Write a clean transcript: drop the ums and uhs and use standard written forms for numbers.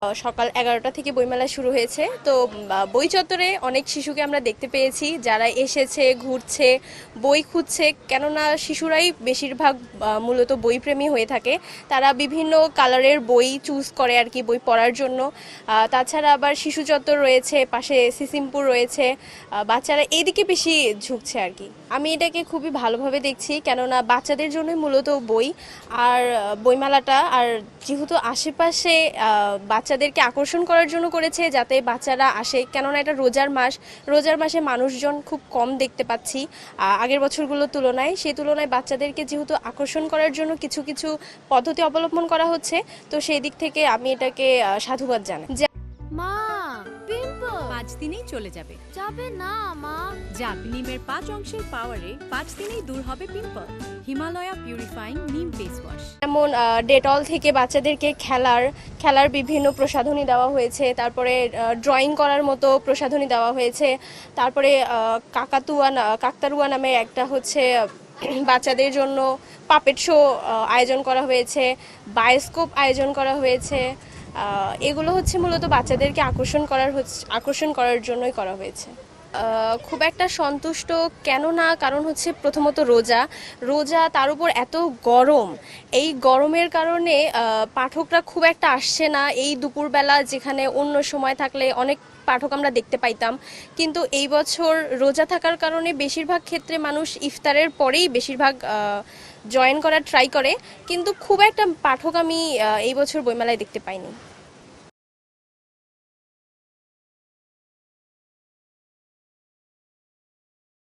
সকাল 11টা থেকে বইমেলা শুরু হয়েছে। তো বই চত্বরে অনেক শিশুকে আমরা দেখতে পেয়েছি যারা এসেছে, ঘুরছে, বই খুঁজছে। কেননা শিশুরাই বেশিরভাগ মূলত বইপ্রেমী হয়ে থাকে। তারা বিভিন্ন কালারের বই চুজ করে আর কি, বই পড়ার জন্য। তাছাড়া আবার শিশু চত্বর রয়েছে, পাশে সিসিমপুর রয়েছে। বাচ্চারা এইদিকে বেশি ঝুঁকছে আর কি। আমি এটাকে খুবই ভালোভাবে দেখছি, কেননা বাচ্চাদের জন্যই মূলত বই আর বইমেলাটা। আর যেহেতু আশেপাশে বাচ্চাদেরকে আকর্ষণ করার জন্য করেছে, যাতে বাচ্চারা আসে, কেননা এটা রোজার মাস। রোজার মাসে মানুষজন খুব কম দেখতে পাচ্ছি আগের বছরগুলোর তুলনায়। সেই তুলনায় বাচ্চাদেরকে যেহেতু আকর্ষণ করার জন্য কিছু কিছু পদ্ধতি অবলম্বন করা হচ্ছে, তো সেই দিক থেকে আমি এটাকে সাধুবাদ জানাই। মা, পিম্পল 5 দিনেই চলে যাবে। যাবে না মা। যাক, নিমের 5 অংশের পাওয়ারে 5 দিনেই দূর হবে পিম্পল। হিমালয়া পিউরিফাইং নিম ফেস ওয়াশ। যেমন ডেটল থেকে বাচ্চাদেরকে খেলার বিভিন্ন প্রসাধনী দেওয়া হয়েছে। তারপরে ড্রয়িং করার মতো প্রসাধনী দেওয়া হয়েছে। তারপরে কাকতারুয়া নামে একটা হচ্ছে বাচ্চাদের জন্য পাপেট শো আয়োজন করা হয়েছে, বায়োস্কোপ আয়োজন করা হয়েছে। এগুলো হচ্ছে মূলত বাচ্চাদেরকে আকর্ষণ করার জন্যই করা হয়েছে। খুব একটা সন্তুষ্ট কেন না, কারণ হচ্ছে প্রথমত রোজা, তার উপর এত গরম। এই গরমের কারণে পাঠকরা খুব একটা আসছে না এই দুপুরবেলা, যেখানে অন্য সময় থাকলে অনেক পাঠক আমরা দেখতে পাইতাম। কিন্তু এই বছর রোজা থাকার কারণে বেশিরভাগ ক্ষেত্রে মানুষ ইফতারের পরেই বেশিরভাগ জয়েন করার ট্রাই করে, কিন্তু খুব একটা পাঠক আমি এই বছর বইমেলায় দেখতে পাইনি।